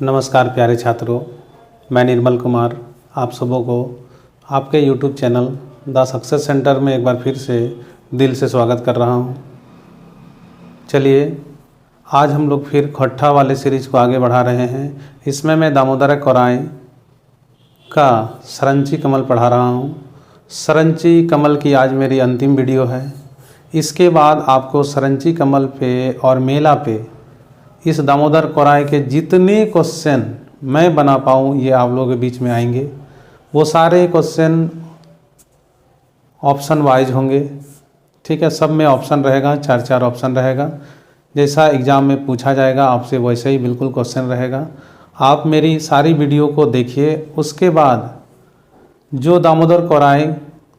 नमस्कार प्यारे छात्रों, मैं निर्मल कुमार आप सबों को आपके YouTube channel the success centre में एक बार फिर से दिल से स्वागत कर रहा हूं। चलिए आज हम लोग फिर खट्टा वाले सीरीज को आगे बढ़ा रहे हैं। इसमें मैं दामोदर कोराई का सरंची कमल पढ़ा रहा हूं। सरंची कमल की आज मेरी अंतिम वीडियो है। इसके बाद आपको सरंची कमल पे और मेला पे इस दामोदर कोराई के जितने क्वेश्चन मैं बना पाऊँ ये आप लोगों के बीच में आएंगे। वो सारे क्वेश्चन ऑप्शन वाइज होंगे, ठीक है। सब में ऑप्शन रहेगा, 4 ऑप्शन रहेगा। जैसा एग्ज़ाम में पूछा जाएगा आपसे वैसे ही बिल्कुल क्वेश्चन रहेगा। आप मेरी सारी वीडियो को देखिए। उसके बाद जो दामोदर कोराई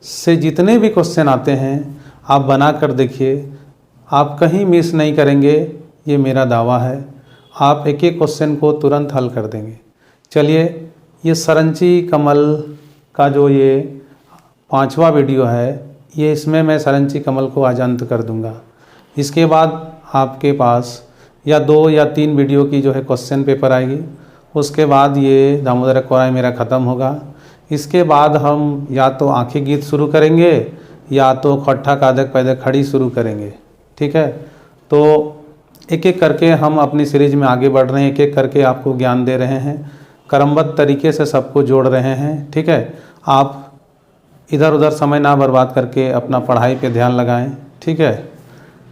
से जितने भी क्वेश्चन आते हैं आप बना कर देखिए, आप कहीं मिस नहीं करेंगे, ये मेरा दावा है। आप एक एक क्वेश्चन को तुरंत हल कर देंगे। चलिए ये सरंची कमल का जो ये 5वां वीडियो है, ये इसमें मैं सरंची कमल को आज अंत कर दूंगा। इसके बाद आपके पास या 2 या 3 वीडियो की जो है क्वेश्चन पेपर आएगी। उसके बाद ये दामोदर कोराई मेरा ख़त्म होगा। इसके बाद हम या तो आँखें गीत शुरू करेंगे या तो खट्टा कादक पैदक खड़ी शुरू करेंगे, ठीक है। तो एक एक करके हम अपनी सीरीज में आगे बढ़ रहे हैं, एक एक करके आपको ज्ञान दे रहे हैं, क्रमबद्ध तरीके से सबको जोड़ रहे हैं, ठीक है। आप इधर उधर समय ना बर्बाद करके अपना पढ़ाई पे ध्यान लगाएं, ठीक है।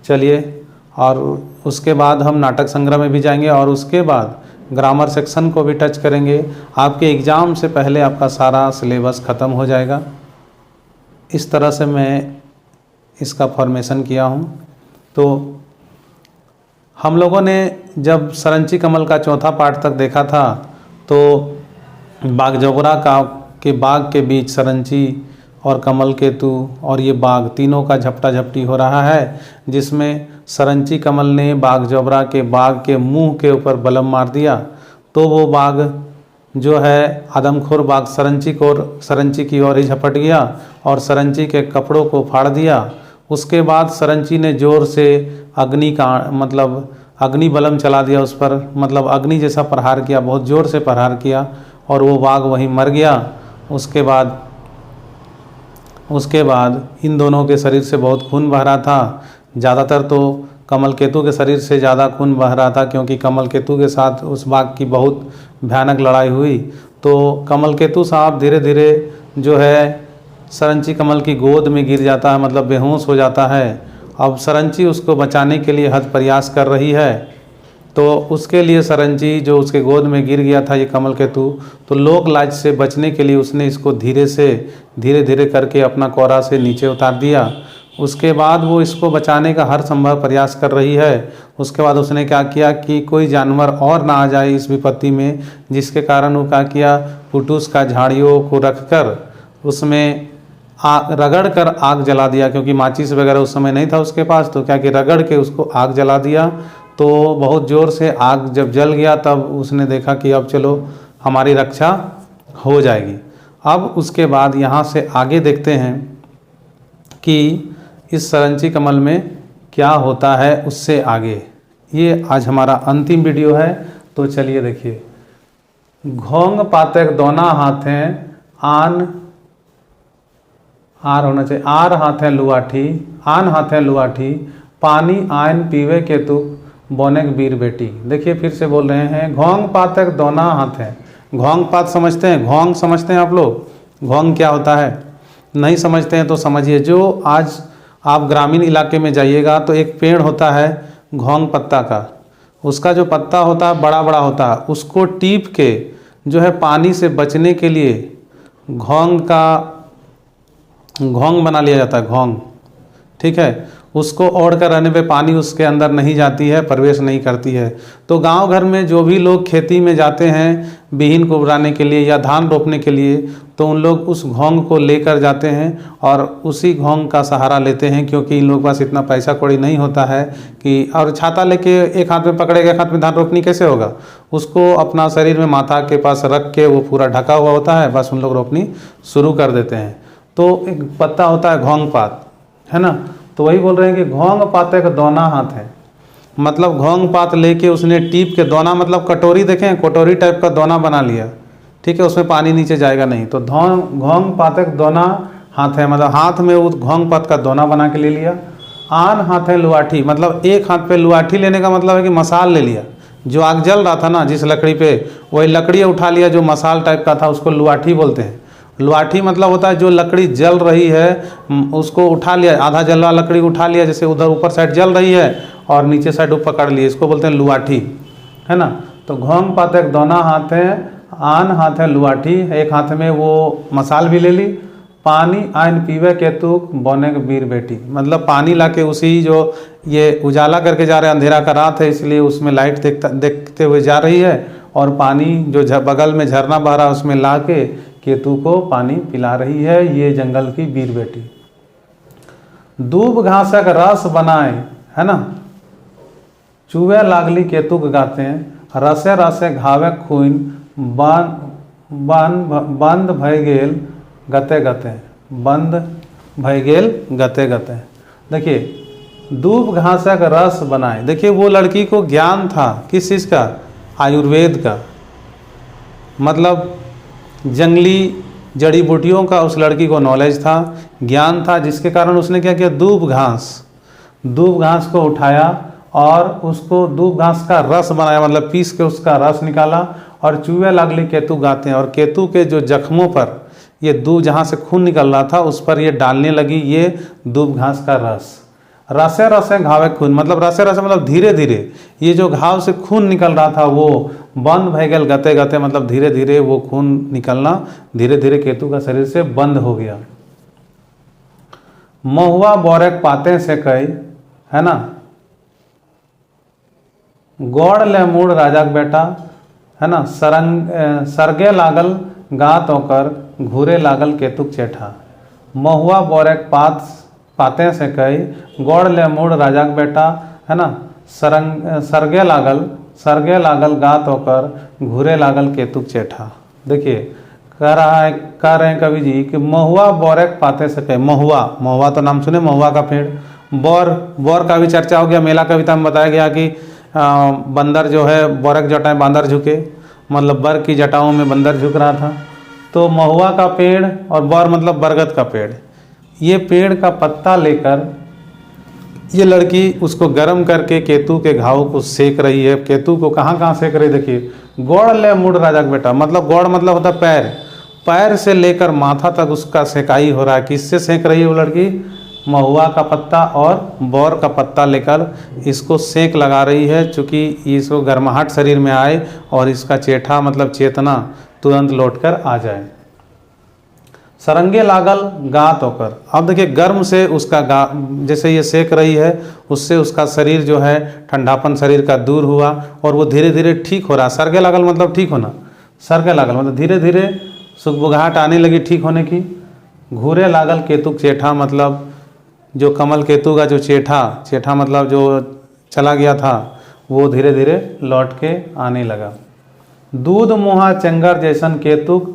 चलिए और उसके बाद हम नाटक संग्रह में भी जाएंगे और उसके बाद ग्रामर सेक्शन को भी टच करेंगे। आपके एग्ज़ाम से पहले आपका सारा सिलेबस ख़त्म हो जाएगा। इस तरह से मैं इसका फॉर्मेशन किया हूँ। तो हम लोगों ने जब सरंची कमल का 4था पार्ट तक देखा था तो बागजोगरा के बाग के बीच सरंची और कमल केतु और ये बाग तीनों का झपटा झपटी हो रहा है, जिसमें सरंची कमल ने बागजोगरा के बाग के मुंह के ऊपर बलम मार दिया। तो वो बाग जो है आदमखोर बाग सरंची की ओर ही झपट गया और सरंची के कपड़ों को फाड़ दिया। उसके बाद सरंची ने ज़ोर से अग्नि बलम चला दिया उस पर, मतलब अग्नि जैसा प्रहार किया, बहुत ज़ोर से प्रहार किया और वो बाघ वहीं मर गया। उसके बाद इन दोनों के शरीर से बहुत खून बह रहा था। ज़्यादातर तो कमल केतु के शरीर से ज़्यादा खून बह रहा था, क्योंकि कमल केतु के साथ उस बाघ की बहुत भयानक लड़ाई हुई। तो कमल केतु साहब धीरे धीरे जो है सरंची कमल की गोद में गिर जाता है, मतलब बेहोश हो जाता है। अब सरंची उसको बचाने के लिए हद प्रयास कर रही है। तो उसके लिए सरंची जो उसके गोद में गिर गया था ये कमल केतु, तो लोक लाज से बचने के लिए उसने इसको धीरे धीरे करके अपना कोरा से नीचे उतार दिया। उसके बाद वो इसको बचाने का हर संभव प्रयास कर रही है। उसके बाद उसने क्या किया कि कोई जानवर और ना आ जाए इस विपत्ति में, जिसके कारण वो क्या किया, पुटूस का झाड़ियों को रखकर उसमें रगड़ कर आग जला दिया, क्योंकि माचिस वगैरह उस समय नहीं था उसके पास। तो क्या कि रगड़ के उसको आग जला दिया। तो बहुत ज़ोर से आग जब जल गया तब उसने देखा कि अब चलो हमारी रक्षा हो जाएगी। अब उसके बाद यहाँ से आगे देखते हैं कि इस सरंची कमल में क्या होता है उससे आगे। ये आज हमारा अंतिम वीडियो है। तो चलिए देखिए, घोंग पातक दोना हाथें आर होना चाहिए, आर हाथें लुआठी, आन हाथें लुआठी, पानी आयन पीवे के तु बोनेक बीर बेटी। देखिए फिर से बोल रहे हैं, घोंग पातक दोना हाथें। घोंग पात समझते हैं, घोंग समझते हैं आप लोग? घोंग क्या होता है नहीं समझते हैं तो समझिए। जो आज आप ग्रामीण इलाके में जाइएगा तो एक पेड़ होता है घोंग पत्ता का, उसका जो पत्ता होता है बड़ा बड़ा होता है, उसको टीप के जो है पानी से बचने के लिए घोंग बना लिया जाता है, घोंग, ठीक है। उसको ओढ़ कर रहने पे पानी उसके अंदर नहीं जाती है, प्रवेश नहीं करती है। तो गांव घर में जो भी लोग खेती में जाते हैं बीहन को उड़ाने के लिए या धान रोपने के लिए, तो उन लोग उस घोंग को लेकर जाते हैं और उसी घोंग का सहारा लेते हैं, क्योंकि इन लोगों के पास इतना पैसा कौड़ी नहीं होता है कि, और छाता लेके एक हाथ में पकड़ेगा, एक हाथ में धान रोपनी कैसे होगा। उसको अपना शरीर में माथा के पास रख के वो पूरा ढका हुआ होता है, बस उन लोग रोपनी शुरू कर देते हैं। तो एक पत्ता होता है घोंग पात, है ना। तो वही बोल रहे हैं कि घोंग पाते का दोना हाथ है। मतलब घोंग पात लेके उसने टीप के दोना, मतलब कटोरी देखें, कटोरी टाइप का दोना बना लिया, ठीक है, उसमें पानी नीचे जाएगा नहीं, तो घोंग पातक दोना हाथ है, मतलब हाथ में उस घोंग पात का दोना बना के ले लिया। आन हाथ है लुआठी, मतलब एक हाथ पे लुआठी लेने का मतलब है कि मसाल ले लिया, जो आग जल रहा था ना जिस लकड़ी पे, वही लकड़ी उठा लिया जो मसाल टाइप का था, उसको लुआठी बोलते हैं। लुआठी मतलब होता है जो लकड़ी जल रही है उसको उठा लिया, आधा जला लकड़ी उठा लिया, जैसे उधर ऊपर साइड जल रही है और नीचे साइड वो पकड़ लिए, इसको बोलते हैं लुआठी, है ना। तो घोंग पातक दोना हाथ है, आन हाथ है लुआठी, एक हाथ में वो मसाल भी ले ली। पानी आइन पीवे केतुक बोने के वीर बेटी, मतलब पानी लाके उसी जो ये उजाला करके जा रहे हैं, अंधेरा का रात है इसलिए उसमें लाइट देखते हुए जा रही है, और पानी जो बगल में झरना बह रहा है उसमें ला के केतु को पानी पिला रही है, ये जंगल की वीर बेटी। दूब घासक रस बनाए, है ना, चूहे लागली केतुक गाते हैं, रसे रसे घावे खून बंद भय गेल गते गते, बंद भय गेल गते गते। देखिए दूब घासक रस बनाए, देखिए वो लड़की को ज्ञान था किस चीज़ का, आयुर्वेद का, मतलब जंगली जड़ी बूटियों का उस लड़की को नॉलेज था, ज्ञान था, जिसके कारण उसने क्या किया, दूब घास को उठाया और उसको दूब घास का रस बनाया, मतलब पीस के उसका रस निकाला, और चूहे लागली केतु गाते हैं, और केतु के जो जख्मों पर ये दूब जहाँ से खून निकल रहा था उस पर ये डालने लगी ये दूब घास का रस। रसे रसे घावे खून, मतलब रसे रसे मतलब धीरे धीरे ये जो घाव से खून निकल रहा था वो बंद भय गेल गते गते, मतलब धीरे धीरे वो खून निकलना धीरे धीरे केतु का शरीर से बंद हो गया। महुआ बोरेक पाते से कई, है ना, गौड़ ले मूड राजा के बेटा, है ना, सरगे लागल गात होकर घूरे लागल केतुक चेठा। महुआ बोरेक पाते से कई, गौड़ ले मूड राजा के बेटा, है ना, सरगे लागल गात होकर घूरे लागल केतुक चेठा। देखिए कह रहे हैं कवि जी कि महुआ बोरेक पाते से कई, महुआ तो नाम सुने, महुआ का पेड़, बोर का भी चर्चा हो गया, मेला कविता में बताया गया कि बंदर जो है बोरक जटाएं बांदर झुके, मतलब बर की जटाओं में बंदर झुक रहा था। तो महुआ का पेड़ और बोर मतलब बरगद का पेड़, ये पेड़ का पत्ता लेकर ये लड़की उसको गर्म करके केतु के घाव को सेक रही है। केतु को कहाँ कहाँ सेक रही, देखिए गौड़ ले मूड राजा का बेटा, मतलब गौड़ मतलब होता पैर, पैर से लेकर माथा तक उसका सेकाई हो रहा है। किससे सेक रही है वो लड़की, महुआ का पत्ता और बोर का पत्ता लेकर इसको सेक लगा रही है, चूँकि इसको गर्माहट शरीर में आए और इसका चेठा मतलब चेतना तुरंत लौटकर आ जाए। सरंगे लागल गात होकर, अब देखिए गर्म से उसका जैसे ये सेक रही है उससे उसका शरीर जो है ठंडापन शरीर का दूर हुआ और वो धीरे धीरे ठीक हो रहा। सरगे लागल मतलब ठीक होना, सरगे लागल मतलब धीरे धीरे सुखबुघाहट आने लगी ठीक होने की। घूरे लागल केतुक चेठा, मतलब जो कमल केतु का जो चेठा मतलब जो चला गया था वो धीरे धीरे लौट के आने लगा। दूध मुहा चंगर जैसन केतुक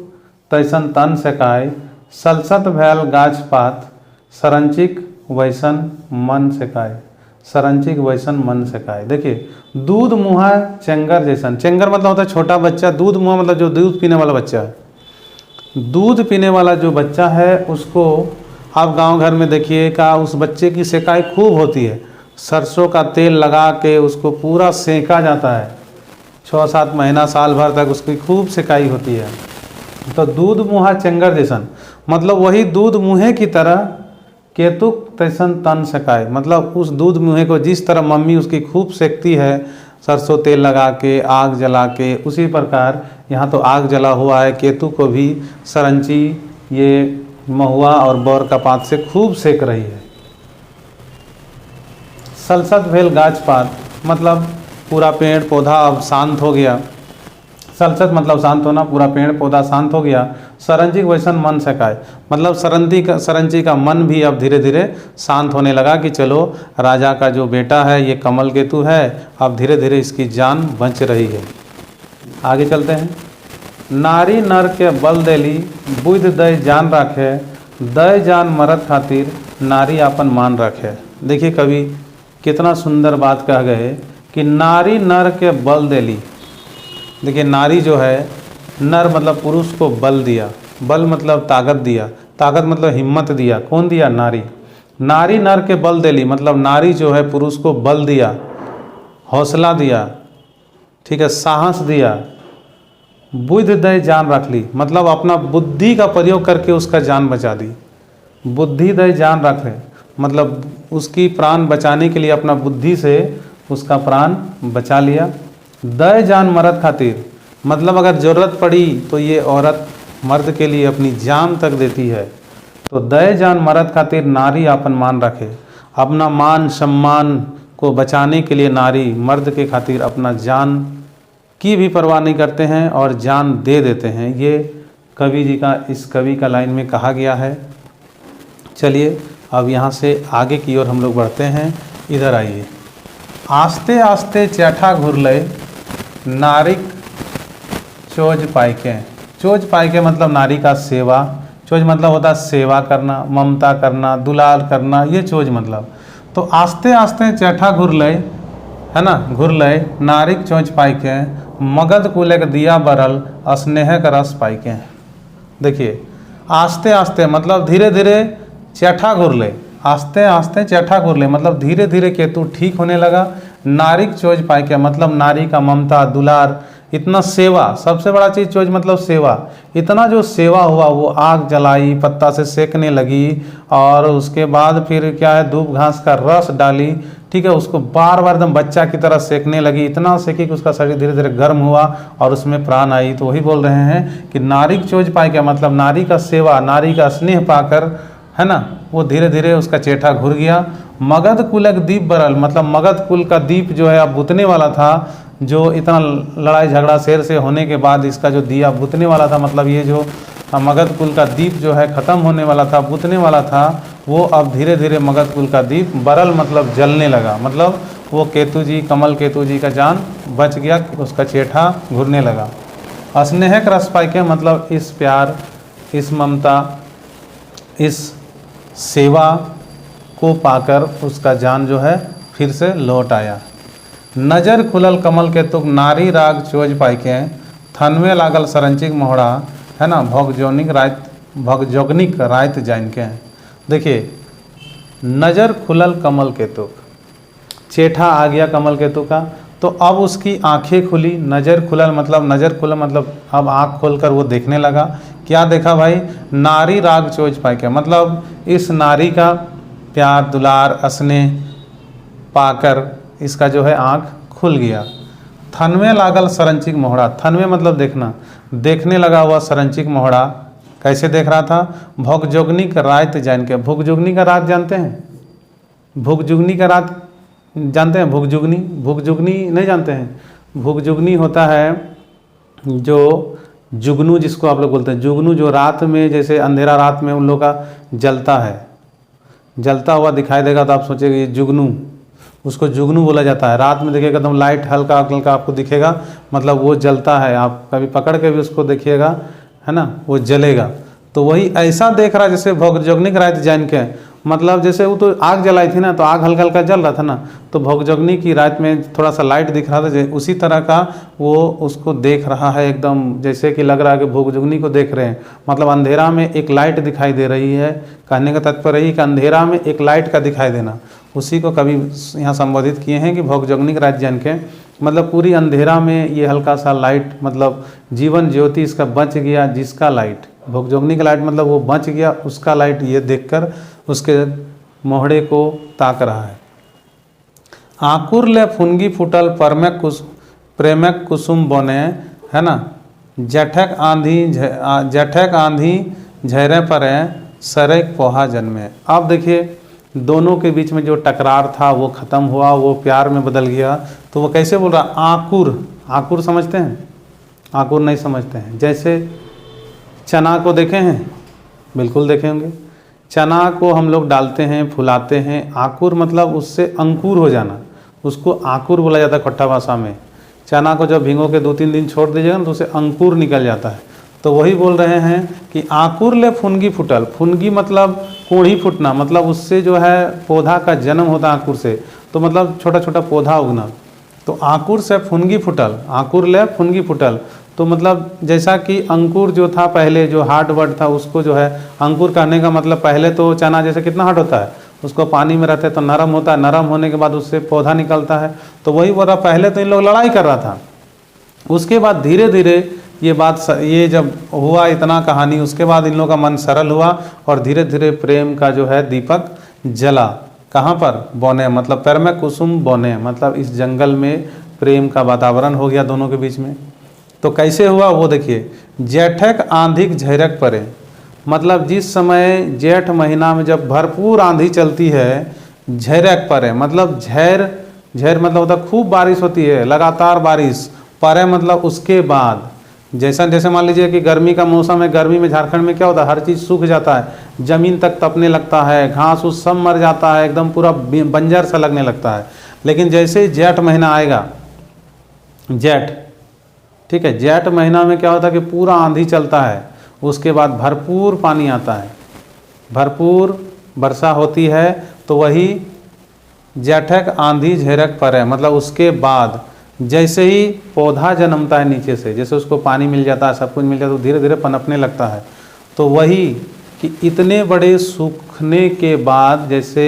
तैसन तन सेकाय, सलसत भैल गाछ पात, सरंचिक वैसन मन सेकाय, सरंचिक वैसन मन सेकाय। देखिए दूध मुहा चंगर जैसन, चंगर मतलब होता है छोटा बच्चा, दूध मुहा मतलब जो दूध पीने वाला बच्चा है। दूध पीने वाला जो बच्चा है उसको आप गांव घर में देखिए का उस बच्चे की सेकाई खूब होती है, सरसों का तेल लगा के उसको पूरा सेका जाता है, 6-7 महीना साल भर तक उसकी खूब सेकाई होती है। तो दूध मुहा चंगर जैसन मतलब वही दूध मुहे की तरह केतुक तैसन तन सेकाय, मतलब उस दूध मुहे को जिस तरह मम्मी उसकी खूब सेकती है सरसों तेल लगा के आग जला के, उसी प्रकार यहाँ तो आग जला हुआ है, केतु को भी सरंची ये महुआ और बोर का पात से खूब सेक रही है। सलसत भेल गाछ पात मतलब पूरा पेड़ पौधा अब शांत हो गया, सलसत मतलब शांत होना, पूरा पेड़ पौधा शांत हो गया। सरंजी वैसन मन सेकाय मतलब सरंची का मन भी अब धीरे धीरे शांत होने लगा कि चलो राजा का जो बेटा है ये कमल केतु है, अब धीरे धीरे इसकी जान बच रही है। आगे चलते हैं। नारी नर के बल देली बुध दय जान राखे, दय जान मरद खातिर नारी आपन मान रखे। देखिए कवि कितना सुंदर बात कह गए कि नारी नर के बल देली। देखिए नारी जो है, नर मतलब पुरुष को बल दिया, बल मतलब ताकत दिया, ताकत मतलब हिम्मत दिया। कौन दिया? नारी। नारी नर के बल देली मतलब नारी जो है पुरुष को बल दिया, हौसला दिया, ठीक है, साहस दिया। बुद्धि दय जान रख ली मतलब अपना बुद्धि का प्रयोग करके उसका जान बचा दी। बुद्धि दय जान रख ले मतलब उसकी प्राण बचाने के लिए अपना बुद्धि से उसका प्राण बचा लिया। दय जान मर्द खातिर मतलब अगर ज़रूरत पड़ी तो ये औरत मर्द के लिए अपनी जान तक देती है। तो दय जान मर्द खातिर नारी अपन मान रखे। अपना मान सम्मान को बचाने के लिए नारी मर्द के खातिर अपना जान की भी परवाह नहीं करते हैं और जान दे देते हैं। ये कवि जी का, इस कवि का लाइन में कहा गया है। चलिए अब यहाँ से आगे की ओर हम लोग बढ़ते हैं। इधर आइए। आस्ते आस्ते चैठा घुरले नारिक चोज पाइके। चोज पाइके मतलब नारी का सेवा। चोज मतलब होता है सेवा करना, ममता करना, दुलार करना, ये चोज मतलब। तो आस्ते आस्ते चैठा घुरले, है ना, घुरले नारिक चोज पाइके, मगध कुलक दिया बरल स्नेह का रस पाइके। देखिए आस्ते आस्ते मतलब धीरे धीरे चैठा घुरले, आस्ते आस्ते चैठा घुरले मतलब धीरे धीरे केतु ठीक होने लगा। नारिक चोज पाइके मतलब नारी का ममता दुलार, इतना सेवा, सबसे बड़ा चीज़ चोज मतलब सेवा। इतना जो सेवा हुआ, वो आग जलाई, पत्ता से सेकने लगी और उसके बाद फिर क्या है, दूब घास का रस डाली, ठीक है, उसको बार बार एकदम बच्चा की तरह सेकने लगी। इतना सेकी कि उसका शरीर धीरे धीरे गर्म हुआ और उसमें प्राण आई। तो वही बोल रहे हैं कि नारिक चोज पाइके मतलब नारी का सेवा, नारी का स्नेह पाकर, है ना, वो धीरे धीरे उसका चेठा घुर गया। मगध कुलक दीप बरल मतलब मगध कुल का दीप जो है अब बुतने वाला था। जो इतना लड़ाई झगड़ा शेर से होने के बाद इसका जो दिया बुतने वाला था, मतलब ये जो मगध कुल का दीप जो है ख़त्म होने वाला था, बुतने वाला था, वो अब धीरे धीरे मगध कुल का दीप बरल मतलब जलने लगा। मतलब वो केतु जी, कमल केतु जी का जान बच गया, उसका चेठा घुरने लगा। स्नेह का रस पाइके मतलब इस प्यार, इस ममता, इस सेवा को पाकर उसका जान जो है फिर से लौट आया। नजर खुलल कमल के तुक नारी राग चोज पाइके, थनवे लागल सरंचिक मोहड़ा, है ना, भगजोगनिक रात जान के। देखिए नजर खुलल कमल के तुक, चेठा आ गया कमल केतु का, तो अब उसकी आंखें खुली। नज़र खुलल मतलब, नज़र खुला मतलब अब आँख खोलकर वो देखने लगा। क्या देखा भाई? नारी राग चोज पाइके मतलब इस नारी का प्यार दुलार स्नेह पाकर इसका जो है आँख खुल गया। थनवे लागल सरंचिक मोहड़ा, थनवे मतलब देखना, देखने लगा हुआ सरंचिक मोहड़ा। कैसे देख रहा था? भोगजोगनी का रात जान के। भोगजोगनी का रात जानते हैं? भोगजुगनी का रात जानते हैं? भुगजुगनी, भुगजुगनी नहीं जानते हैं? भुगजुगनी होता है जो जुगनू, जिसको आप लोग बोलते हैं जुगनू, जो रात में जैसे अंधेरा रात में उन लोगों का जलता है, जलता हुआ दिखाई देगा तो आप सोचेंगे ये जुगनू, उसको जुगनू बोला जाता है। रात में देखिएगा एकदम लाइट हल्का हल्का आपको दिखेगा, मतलब वो जलता है। आप कभी पकड़ के भी उसको देखिएगा, है ना, वो जलेगा। तो वही ऐसा देख रहा है जैसे भोगजोगनी की रात जान के, मतलब जैसे वो तो आग जलाई थी ना, तो आग हल्का हल्का जल रहा था ना, तो भोगजोगनी की रात में थोड़ा सा लाइट दिख रहा था, उसी तरह का वो उसको देख रहा है एकदम, जैसे कि लग रहा है कि भोगजोगनी को देख रहे हैं। मतलब अंधेरा में एक लाइट दिखाई दे रही है। कहने का तात्पर्य यही कि अंधेरा में एक लाइट का दिखाई देना, उसी को कभी यहाँ संबोधित किए हैं कि भोगजोगनी की रात जान के, मतलब पूरी अंधेरा में ये हल्का सा लाइट, मतलब जीवन ज्योति इसका बच गया, जिसका लाइट भोगजोगनी का लाइट मतलब वो बच गया, उसका लाइट ये देखकर उसके मोहड़े को ताक रहा है। आकुर ले फुनगी फुटल प्रेमक कुसुम बने, है ना, जठक आंधी झेरे परे सरेक पोहा जन्मे। अब देखिए दोनों के बीच में जो टकरार था वो ख़त्म हुआ, वो प्यार में बदल गया। तो वो कैसे बोल रहा? आकुर, आकुर समझते हैं? आकुर नहीं समझते हैं? जैसे चना को देखे हैं? बिल्कुल देखे होंगे। चना को हम लोग डालते हैं, फुलाते हैं। आकुर मतलब उससे अंकुर हो जाना, उसको आकुर बोला जाता है खट्टा भाषा में। चना को जब भिगो के 2-3 दिन छोड़ दीजिएगा ना, तो उससे अंकुर निकल जाता है। तो वही बोल रहे हैं कि आकुर ले फुनगी फुटल। फुनगी मतलब कोढ़ी फुटना, मतलब उससे जो है पौधा का जन्म होता है अंकुर से। तो मतलब छोटा छोटा पौधा उगना। तो आंकुर से फुनगी फुटल, आंकुर ले फुनगी फुटल, तो मतलब जैसा कि अंकुर जो था पहले, जो हार्ड वर्ड था, उसको जो है अंकुर कहने का मतलब, पहले तो चना जैसे कितना हार्ड होता है, उसको पानी में रहते तो नरम होता है, नरम होने के बाद उससे पौधा निकलता है। तो वही बोल रहा, पहले तो इन लोग लड़ाई कर रहा था, उसके बाद धीरे धीरे ये बात ये जब हुआ इतना कहानी, उसके बाद इन लोगों का मन सरल हुआ और धीरे धीरे प्रेम का जो है दीपक जला। कहाँ पर? बौने, मतलब पैर में कुसुम बौने, मतलब इस जंगल में प्रेम का वातावरण हो गया दोनों के बीच में। तो कैसे हुआ वो देखिए, जेठक आंधिक झैरक परे, मतलब जिस समय जेठ महीना में जब भरपूर आंधी चलती है, झैरक परे मतलब झैर, झैर मतलब होता खूब बारिश होती है, लगातार बारिश, परे मतलब उसके बाद। जैसा जैसे मान लीजिए कि गर्मी का मौसम है, गर्मी में झारखंड में क्या होता है, हर चीज़ सूख जाता है, ज़मीन तक तपने लगता है, घास उस सब मर जाता है, एकदम पूरा बंजर सा लगने लगता है। लेकिन जैसे ही जेठ महीना आएगा, जेठ, ठीक है, जेठ महीना में क्या होता है कि पूरा आंधी चलता है, उसके बाद भरपूर पानी आता है, भरपूर वर्षा होती है, तो वही जेठक आंधी झेरक परे, मतलब उसके बाद जैसे ही पौधा जन्मता है नीचे से, जैसे उसको पानी मिल जाता है, सब कुछ मिल जाता है, तो धीरे धीरे पनपने लगता है। तो वही कि इतने बड़े सूखने के बाद जैसे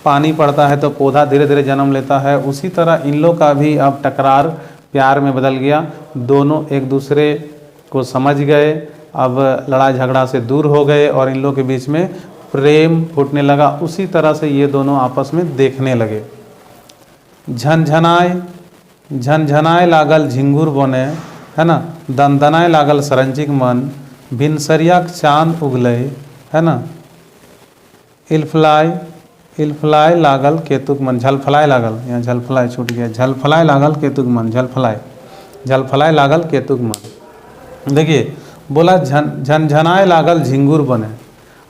पानी पड़ता है तो पौधा धीरे धीरे जन्म लेता है, उसी तरह इन लोग का भी अब टकरार प्यार में बदल गया। दोनों एक दूसरे को समझ गए, अब लड़ाई झगड़ा से दूर हो गए और इन लोग के बीच में प्रेम फूटने लगा। उसी तरह से ये दोनों आपस में देखने लगे। झनझनाए, झनझनाए लागल झिंगुर बने, है ना, दनदनाए लागल सरंचिक मन, भिनसरिया चांद उगले, है ना, इलफलाय, इलफलाय लागल केतुक मन, झलफलाय लागल, यहाँ झलफलाय छूट गया, झलफलाय लागल केतुक मन, झलफलाय, झलफलाय लागल केतुक मन। देखिए बोला झनझनाए लागल झिंगुर बने,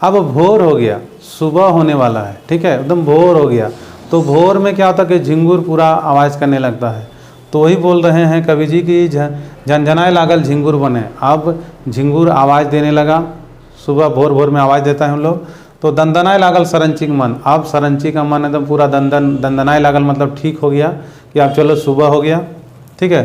अब भोर हो गया, सुबह होने वाला है, ठीक है, एकदम भोर हो गया। तो भोर में क्या होता है कि झिंगुर पूरा आवाज़ करने लगता है। तो वही बोल रहे हैं कवि जी की झनझनाए लागल झिंगुर बने, अब झिंगुर आवाज़ देने लगा, सुबह भोर भोर में आवाज़ देता है हम लोग। तो दंदनाए लागल सरंची का मन, अब सरंची का मन एकदम पूरा दंदनाए लागल मतलब ठीक हो गया कि अब चलो सुबह हो गया, ठीक है।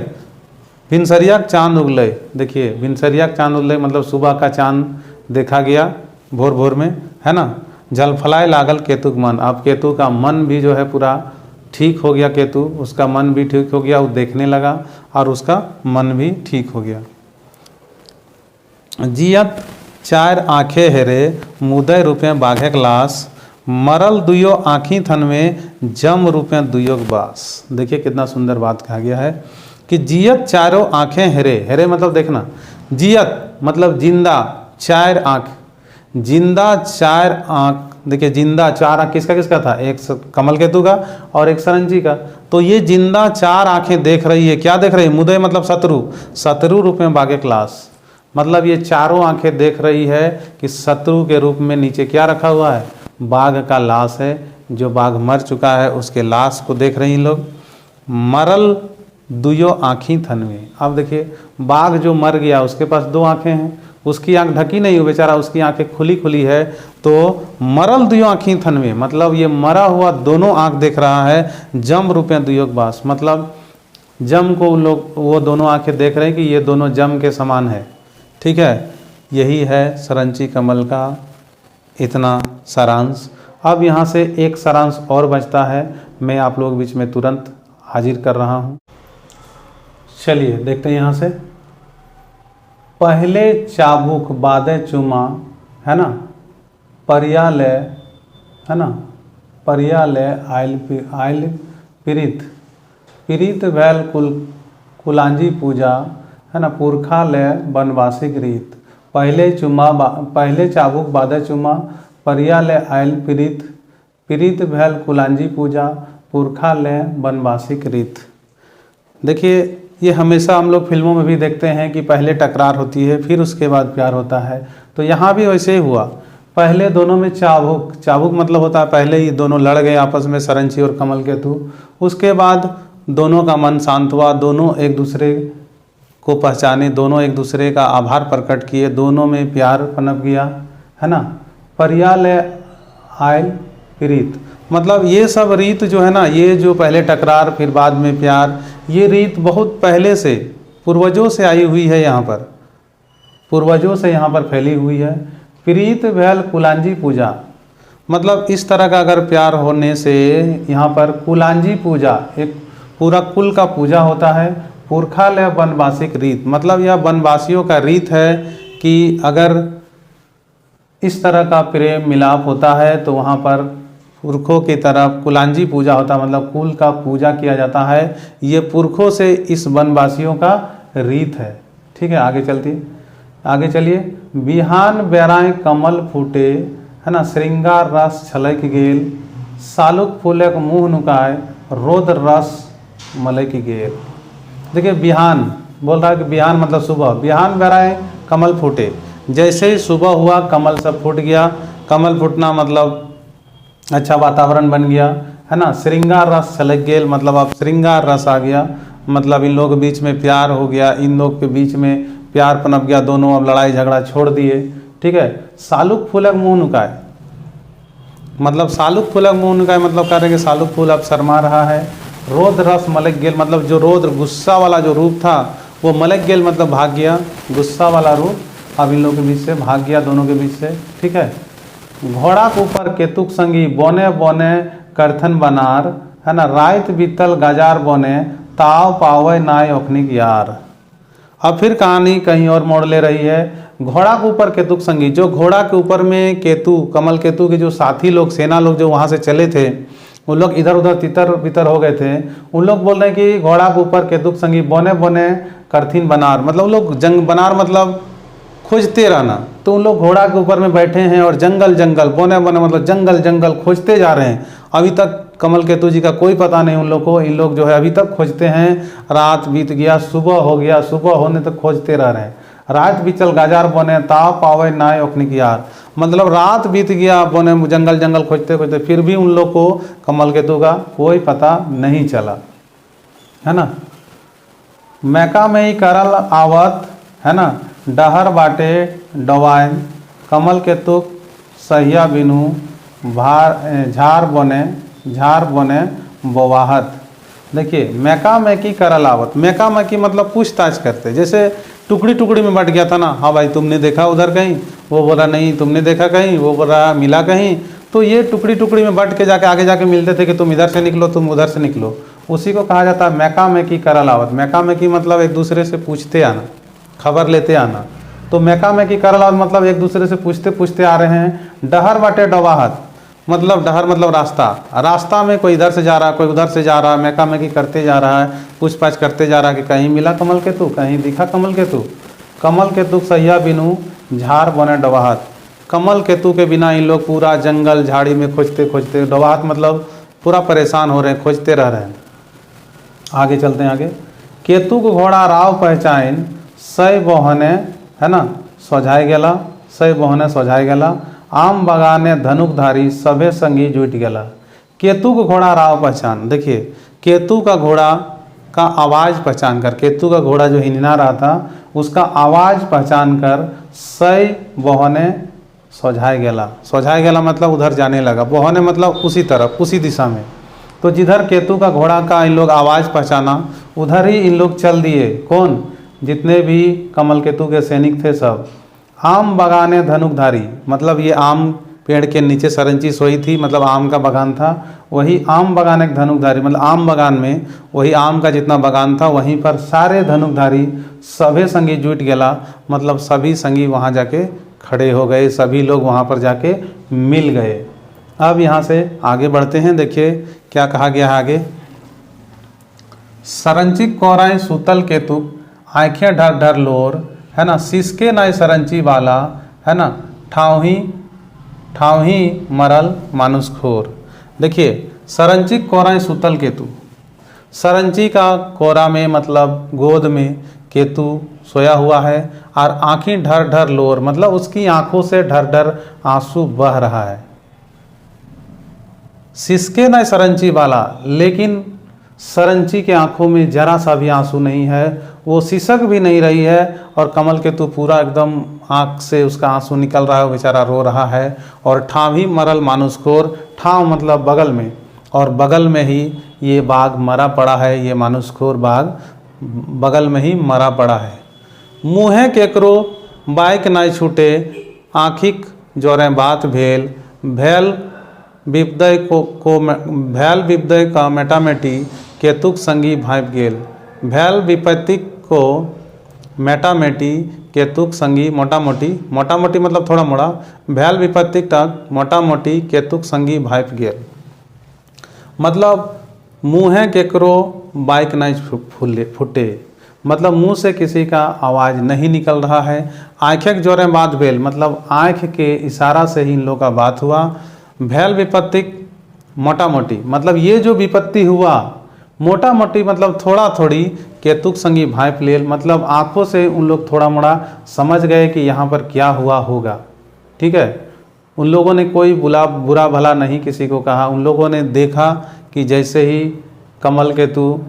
भिनसरिया चांद उगले, देखिए भिनसरिया चांद उगले मतलब सुबह का चांद देखा गया भोर भोर में, है ना। जलफलाए लागल केतु का मन, अब केतु का मन भी जो है पूरा ठीक हो गया, केतु उसका मन भी ठीक हो गया, वो देखने लगा और उसका मन भी ठीक हो गया। जियत चार आँखें हेरे मुदय रूपे बाघे लाश, मरल दुयो आँखी थन में जम रूपे दुयो बास। देखिए कितना सुंदर बात कहा गया है कि जियत चारों आँखें हेरे, हेरे मतलब देखना, जियत मतलब जिंदा, चार आँख, जिंदा चार आँख, देखिए जिंदा चार आँख किसका किसका था, एक कमल केतु का और एक सरंजी का। तो ये जिंदा चार आँखें देख रही है, क्या देख रही है, मुदय मतलब शत्रु, शत्रु रूप में बाघे क्लास, मतलब ये चारों आंखें देख रही है कि शत्रु के रूप में नीचे क्या रखा हुआ है, बाघ का लाश है, जो बाघ मर चुका है उसके लाश को देख रही हैं लोग। मरल दुयो आँखी थन में, अब देखिए बाघ जो मर गया उसके पास दो आंखें हैं, उसकी आंख ढकी नहीं हो बेचारा, उसकी आंखें खुली खुली है। तो मरल दुयो आँखी थन में मतलब ये मरा हुआ दोनों आंख देख रहा है, जम रूपे दुयोग बास, मतलब जम को लोग वो दोनों आंखें देख रहे हैं कि ये दोनों जम के समान है, ठीक है। यही है सरंची कमल का इतना सारांश। अब यहाँ से एक सारांश और बचता है, मैं आप लोग बीच में तुरंत हाजिर कर रहा हूँ। चलिए देखते हैं यहाँ से। पहले चाबुक बादे चुमा, है ना, परियालय, है ना, परियालय आयल पीड़ित, पीड़ित भैल कुलांजी पूजा, है ना, पुरखालय बनवासिक रीत, पहले चाबुक बादे चुमा, परियालय आयल पीड़ित, पीड़ित भैल कुलांजी पूजा, पुरखालय बनवासिक रीत। देखिए ये हमेशा हम लोग फिल्मों में भी देखते हैं कि पहले टकरार होती है फिर उसके बाद प्यार होता है, तो यहाँ भी वैसे ही हुआ। पहले दोनों में चाबुक, चाबुक मतलब होता है पहले ही दोनों लड़ गए आपस में, सरंची और कमल केतु, उसके बाद दोनों का मन शांत हुआ, दोनों एक दूसरे को पहचाने, दोनों एक दूसरे का आभार प्रकट किए, दोनों में प्यार पनप गया, है ना। परियालय आयल पीड़ित मतलब ये सब रीत जो है ना, ये जो पहले टकरार फिर बाद में प्यार, ये रीत बहुत पहले से पूर्वजों से आई हुई है, यहाँ पर पूर्वजों से यहाँ पर फैली हुई है। प्रीत भैल कुलांजी पूजा, मतलब इस तरह का अगर प्यार होने से यहाँ पर कुलांजी पूजा, एक पूरा कुल का पूजा होता है। पुरखालय वनवासिक रीत, मतलब यह वनवासियों का रीत है कि अगर इस तरह का प्रेम मिलाप होता है तो वहाँ पर पुरखों की तरफ कुलांजी पूजा होता है, मतलब कुल का पूजा किया जाता है। ये पुरखों से इस वनवासियों का रीत है। ठीक है, आगे चलिए। बिहान बेराए कमल फूटे, है ना, श्रृंगार रस छलक गेल, सालुक फूलक मुँह नुकाय, रोद रस मलक गेल। देखिए बिहान बोल रहा है कि बिहान मतलब सुबह, बिहान बेराए कमल फूटे, जैसे ही सुबह हुआ कमल सब फूट गया। कमल फूटना मतलब अच्छा वातावरण बन गया, है ना। श्रृंगार रस छलक गेल, मतलब अब श्रृंगार रस आ गया, मतलब इन लोगों के बीच में प्यार हो गया, इन लोग के बीच में प्यार पनप गया, दोनों अब लड़ाई झगड़ा छोड़ दिए। ठीक है। सालुक फूलक मुँह नुकाए, मतलब सालुक फूलक मुँह नुकाए मतलब कह रहे हैं कि सालुक फूल अब शर्मा रहा है। रोद रस मलक गेल, मतलब जो रोद्र गुस्सा वाला जो रूप था वो मलक गेल मतलब भाग गया, गुस्सा वाला रूप अब इन लोगों के बीच से भाग गया, दोनों के बीच से। ठीक है। घोड़ा के ऊपर केतुक संगी, बोने बोने करथन बनार, है ना, रात बीतल गजार बोने, ताव पावे नाय ओखनिक यार। अब फिर कहानी कहीं और मोड़ ले रही है। घोड़ा के ऊपर केतुक संगी, जो घोड़ा के ऊपर में केतु, कमल केतु के जो साथी लोग, सेना लोग जो वहाँ से चले थे, उन लोग इधर उधर तितर बितर हो गए थे। उन लोग बोल रहे हैं कि घोड़ा के ऊपर केतुक संगी, बोने बोने करथिन बनार, मतलब उन लोग जंग, बनार मतलब खोजते रहना। तो उन लोग घोड़ा के ऊपर में बैठे हैं और जंगल जंगल, बोने बोने मतलब जंगल जंगल खोजते जा रहे हैं। अभी तक कमल केतु जी का कोई पता नहीं उन लोग को, इन लोग जो है अभी तक खोजते हैं। रात बीत गया, सुबह हो गया, सुबह होने तक खोजते रह रहे हैं। रात बीचल गाजार बोने, ताव पावे नाय ओखनिक यार, मतलब रात बीत गया बोने जंगल जंगल खोजते खोजते, फिर भी उन लोग को कमल केतु का कोई पता नहीं चला, है ना। मैका में ही करल आवत, है ना, डहर बाटे डवाइन, कमल केतुक सहिया बिनु, झार बने बवाहत। देखिए मैका मैकी करल आवत, मैका मैकी मतलब पूछताछ करते, जैसे टुकड़ी टुकड़ी में बट गया था ना, हाँ भाई तुमने देखा उधर कहीं, वो बोला नहीं, तुमने देखा कहीं, वो बोला मिला कहीं। तो ये टुकड़ी टुकड़ी में बट के जाके आगे जाके मिलते थे कि तुम इधर से निकलो, तुम उधर से निकलो, उसी को कहा जाता है मैका मैकी करल आवत। मैका मैकी मतलब एक दूसरे से पूछते आना, खबर लेते आना। तो मैका मैकी करल आवत मतलब एक दूसरे से पूछते पूछते आ रहे हैं। डहर बाटे डवाहत, मतलब डहर मतलब रास्ता, रास्ता में कोई इधर से जा रहा है, कोई उधर से जा रहा है, मैका मैकी करते जा रहा है, पूछताछ करते जा रहा है कि कहीं मिला कमल केतु, कहीं दिखा कमल केतु। कमल केतु सहिया बिनु, झार बने डवाहत, कमल केतु के बिना इन लोग पूरा जंगल झाड़ी में खोजते खोजते, डवाहत मतलब पूरा परेशान हो रहे हैं, खोजते रह रहे हैं। आगे चलते हैं। आगे केतु को घोड़ा राव पहचान, सै बहने, है ना, सोझाई गेला, सै बहने सोझाई गेला, आम बगाने धनुकधारी सभे संगी जुट गेला। केतु का घोड़ा राव पहचान, देखिए केतु का घोड़ा का आवाज़ पहचान कर, केतु का घोड़ा जो हिनना रहा था उसका आवाज़ पहचान कर, सै बहने सोझाई गेला, सोझाई गेला मतलब उधर जाने लगा, बहने मतलब उसी तरफ, उसी दिशा में। तो जिधर केतु का घोड़ा का इन लोग आवाज़ पहचाना उधर ही इन लोग चल दिए। कौन? जितने भी कमल केतु के सैनिक थे सब। आम बगाने धनुकधारी, मतलब ये आम पेड़ के नीचे सरंची सोई थी, मतलब आम का बगान था, वही आम बगान एक धनुकधारी, मतलब आम बगान में वही आम का जितना बगान था वहीं पर सारे धनुकधारी सभे संगी जुट गेला, मतलब सभी संगी वहाँ जाके खड़े हो गए, सभी लोग वहाँ पर जाके मिल गए। अब यहाँ से आगे बढ़ते हैं, देखिए क्या कहा गया है आगे। सरंची कोराई सूतल केतुक, आँखें ढर ढर लोर, है ना, सिसके नाय सरंची वाला, है ना, ठाव ही मरल मानुष खोर। देखिए सरंची कोराई सूतल केतु, सरंची का कोरा में मतलब गोद में केतु सोया हुआ है, और आँखें ढर ढर लोर मतलब उसकी आंखों से ढर ढर आंसू बह रहा है। सिसके न सरंची वाला, लेकिन सरंची के आंखों में जरा सा भी आंसू नहीं है, वो सिसक भी नहीं रही है, और कमल केतु पूरा एकदम आँख से उसका आंसू निकल रहा है, वो बेचारा रो रहा है। और ठावी मरल मानुष खोर, ठाव मतलब बगल में, और बगल में ही ये बाघ मरा पड़ा है, ये मानुषखोर बाघ बगल में ही मरा पड़ा है। मुँहे केकरो बाइक नाई छूटे, आँखिक जोरे बात भेल, भेल विपदय भेल विपदय का मेटामेटी, केतुक संगी भाँप गेल। भेल विपत्तिक को मेटामेटी, केतुक संगी मोटा मोटी मतलब थोड़ा मोड़ा, भेल विपत्तिक तक मोटा मोटी, केतुक संगी भाँप गेल। मतलब मुँहे केकरो बाइक नहीं फूटे, मतलब मुंह से किसी का आवाज़ नहीं निकल रहा है। आँखें के जोरे बात भेल, मतलब आँख के इशारा से ही इन लोगों का बात हुआ। भेल विपत्तिक मोटा मोटी, मतलब ये जो विपत्ति हुआ मोटा मोटी मतलब थोड़ा थोड़ी, केतुक संगी भाँप लेल, मतलब आँखों से उन लोग थोड़ा मोड़ा समझ गए कि यहाँ पर क्या हुआ होगा। ठीक है, उन लोगों ने कोई बुरा भला नहीं किसी को कहा। उन लोगों ने देखा कि जैसे ही कमल केतु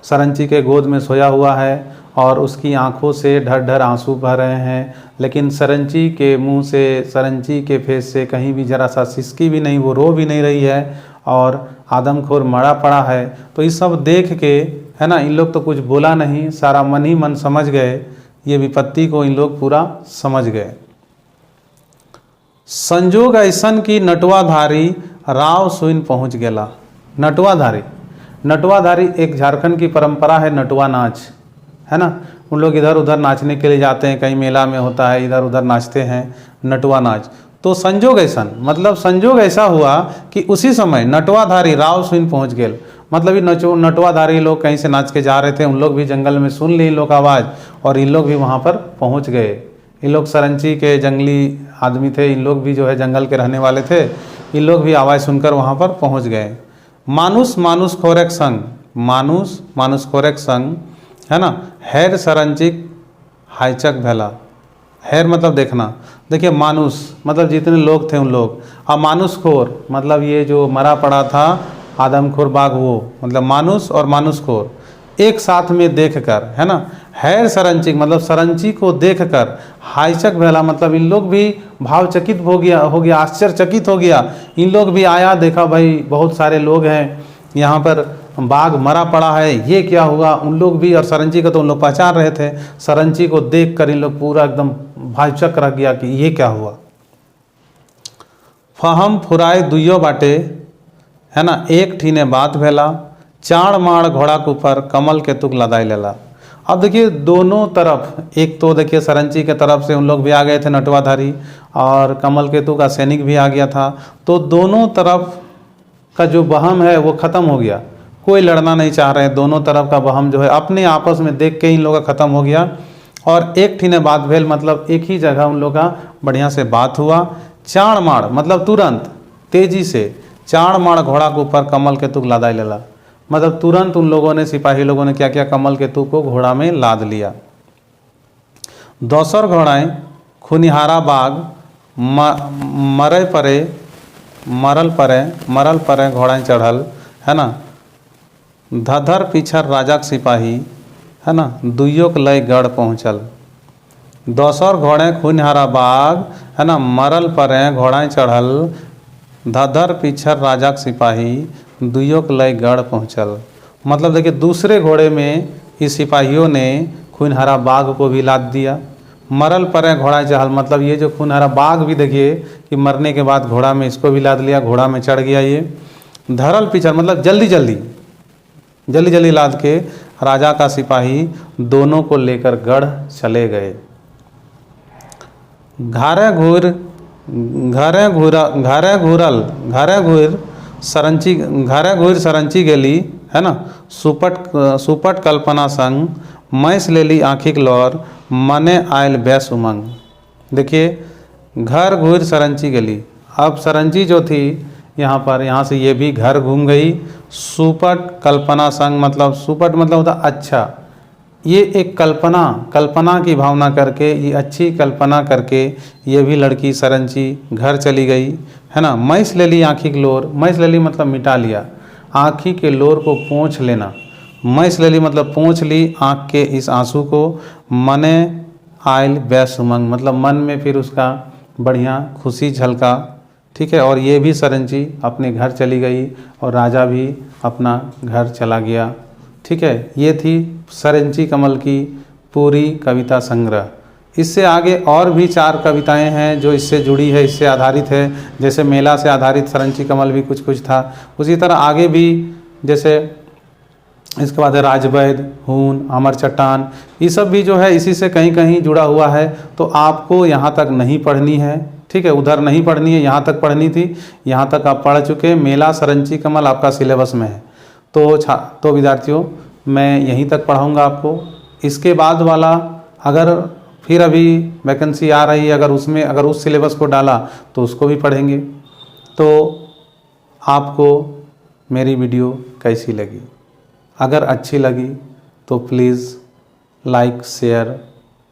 सरंची के गोद में सोया हुआ है और उसकी आंखों से ढर ढर आंसू बह रहे हैं, लेकिन सरंची के मुंह से, सरंची के फेस से कहीं भी जरा सा सिसकी भी नहीं, वो रो भी नहीं रही है और आदमखोर मरा पड़ा है। तो ये सब देख के, है ना, इन लोग तो कुछ बोला नहीं, सारा मन ही मन समझ गए, ये विपत्ति को इन लोग पूरा समझ गए। संजोग ऐसन की नटवाधारी, राव सुइन पहुँच गेला। नटवाधारी एक झारखंड की परंपरा है, नटवा नाच, है ना। उन लोग इधर उधर नाचने के लिए जाते हैं, कहीं मेला में होता है, इधर उधर नाचते हैं, नटवा नाच। तो संजोग ऐसन मतलब संजोग ऐसा हुआ कि उसी समय नटवाधारी राव सुइन पहुँच गेल, मतलब ये नटवाधारी लोग कहीं से नाच के जा रहे थे, उन लोग भी जंगल में सुन ली इन लोग आवाज़ और इन लोग भी वहाँ पर पहुँच गए। इन लोग सरंची के जंगली आदमी थे, इन लोग भी जो है जंगल के रहने वाले थे, इन लोग भी आवाज़ सुनकर वहाँ पर पहुँच गए। मानुष खोरेक संग, है ना, हैर सरंचिक हाइचक भेला। हैर मतलब देखना, देखिए मानुष मतलब जितने लोग थे उन लोग, और मानुषखोर मतलब ये जो मरा पड़ा था आदमखोर बाघ, वो मतलब मानुष और मानुषखोर एक साथ में देखकर, है ना। हैर सरंचिक मतलब सरंची को देखकर, हाइचक भेला मतलब इन लोग भी भावचकित हो गया, आश्चर्यचकित हो गया। इन लोग भी आया, देखा भाई बहुत सारे लोग हैं यहाँ पर, बाघ मरा पड़ा है, ये क्या हुआ। उन लोग भी, और सरंची को तो उन लोग पहचान रहे थे, सरंची को देखकर इन लोग पूरा एकदम भावचक रह गया कि ये क्या हुआ। फहम फुराए दुइयो बाटे, है ना, एक ठीने बात भेला, चाड़ माड़ घोड़ा के ऊपर कमल केतुक लदाई लेला। अब देखिए दोनों तरफ, एक तो देखिए सरंची के तरफ से उन लोग भी आ गए थे नटवाधारी, और कमल केतु का सैनिक भी आ गया था, तो दोनों तरफ का जो बहम है वो ख़त्म हो गया। कोई लड़ना नहीं चाह रहे, दोनों तरफ का बहम जो है अपने आपस में देख के इन लोग का ख़त्म हो गया। और एक ठीने बात भेल मतलब एक ही जगह उन लोग का बढ़िया से बात हुआ। चाड़ माड़ मतलब तुरंत तेजी से, चाड़ माड़ घोड़ा के ऊपर कमल केतुक लादाई लेला, मतलब तुरंत उन लोगों ने, सिपाही लोगों ने क्या किया, कमल केतु को घोड़ा में लाद लिया। दोसर घोड़ाएं खुनिहारा बाघ मरल परे घोड़ाएं चढ़ल, है ना। धधर पीछर राजाक सिपाही, है ना, दुइयों के लय गढ़ पहुँचल। दोसर घोड़े खुनिहारा बाघ, है ना, मरल परे घोड़ाएं चढ़ल, धधर पीछर राजाक सिपाही, दुइयों के लय गढ़ पहुँचल। मतलब देखिए दूसरे घोड़े में इस सिपाहियों ने खूनहारा बाघ को भी लाद दिया। मरल परे घोड़ा चढ़ल, मतलब ये जो खूनहारा बाघ भी देखिए कि मरने के बाद घोड़ा में इसको भी लाद लिया, घोड़ा में चढ़ गया ये। धरल पीछर मतलब जल्दी जल्दी लाद के राजा का सिपाही दोनों को लेकर गढ़ चले गए। घारे घूर सरंची गेली, है ना, सुपट कल्पना संग, मैस लेली आँखिक लौर, मने आयल बैस उमंग। देखिए घर घूर सरंची गेली, अब सरंची जो थी यहाँ से ये भी घर घूम गई। सुपट कल्पना संग मतलब सुपट मतलब होता अच्छा, ये एक कल्पना की भावना करके, ये अच्छी कल्पना करके ये भी लड़की सरंची घर चली गई, है ना। मैस ले ली आँखी की लोर, मैस ले ली मतलब मिटा लिया, आँखी के लोर को पोंछ लेना। मैस ले ली मतलब पोंछ ली आँख के इस आंसू को। मने आयल बैस उमंग मतलब मन में फिर उसका बढ़िया खुशी झलका, ठीक है। और ये भी सरनची अपने घर चली गई और राजा भी अपना घर चला गया, ठीक है। ये थी सरनची कमल की पूरी कविता संग्रह। इससे आगे और भी 4 कविताएं हैं जो इससे जुड़ी है, इससे आधारित है। जैसे मेला से आधारित सरनची कमल भी कुछ था, उसी तरह आगे भी, जैसे इसके बाद है राजवैद, हून, अमर चट्टान, ये सब भी जो है इसी से कहीं कहीं जुड़ा हुआ है। तो आपको यहाँ तक नहीं पढ़नी है, ठीक है, उधर नहीं पढ़नी है, यहाँ तक पढ़नी थी। यहाँ तक आप पढ़ चुके। मेला, सरनची कमल आपका सिलेबस में है। तो विद्यार्थियों, मैं यहीं तक पढ़ाऊँगा आपको। इसके बाद वाला अगर फिर अभी वैकेंसी आ रही है, अगर उस सिलेबस को डाला तो उसको भी पढ़ेंगे। तो आपको मेरी वीडियो कैसी लगी? अगर अच्छी लगी तो please like, share,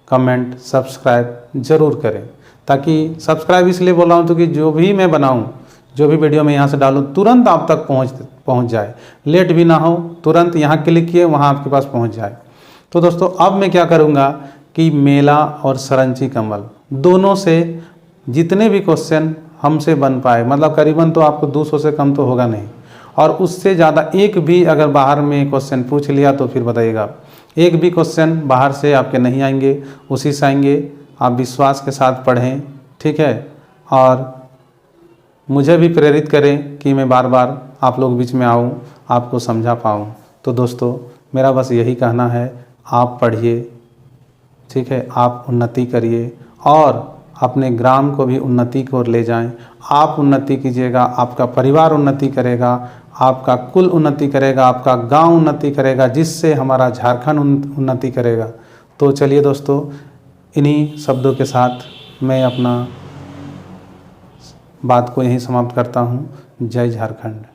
comment, subscribe ज़रूर करें। ताकि सब्सक्राइब इसलिए बोल रहा हूँ तो कि जो भी मैं बनाऊँ, जो भी वीडियो मैं यहाँ से डालूँ, तुरंत आप तक पहुँच जाए, लेट भी ना हो, तुरंत यहाँ क्लिक किए वहाँ आपके पास पहुँच जाए। तो दोस्तों, अब मैं क्या करूँगा कि मेला और सरनची कमल दोनों से जितने भी क्वेश्चन हमसे बन पाए, मतलब करीबन तो आपको 200 से कम तो होगा नहीं, और उससे ज़्यादा एक भी अगर बाहर में क्वेश्चन पूछ लिया तो फिर बताइएगा। एक भी क्वेश्चन बाहर से आपके नहीं आएंगे, उसी से आएंगे। आप विश्वास के साथ पढ़ें, ठीक है, और मुझे भी प्रेरित करें कि मैं बार बार आप लोग बीच में आऊँ, आपको समझा पाऊँ। तो दोस्तों, मेरा बस यही कहना है, आप पढ़िए, ठीक है, आप उन्नति करिए और अपने ग्राम को भी उन्नति की ओर ले जाएं। आप उन्नति कीजिएगा, आपका परिवार उन्नति करेगा, आपका कुल उन्नति करेगा, आपका गांव उन्नति करेगा, जिससे हमारा झारखंड उन्नति करेगा। तो चलिए दोस्तों, इन्हीं शब्दों के साथ मैं अपना बात को यहीं समाप्त करता हूँ। जय झारखंड।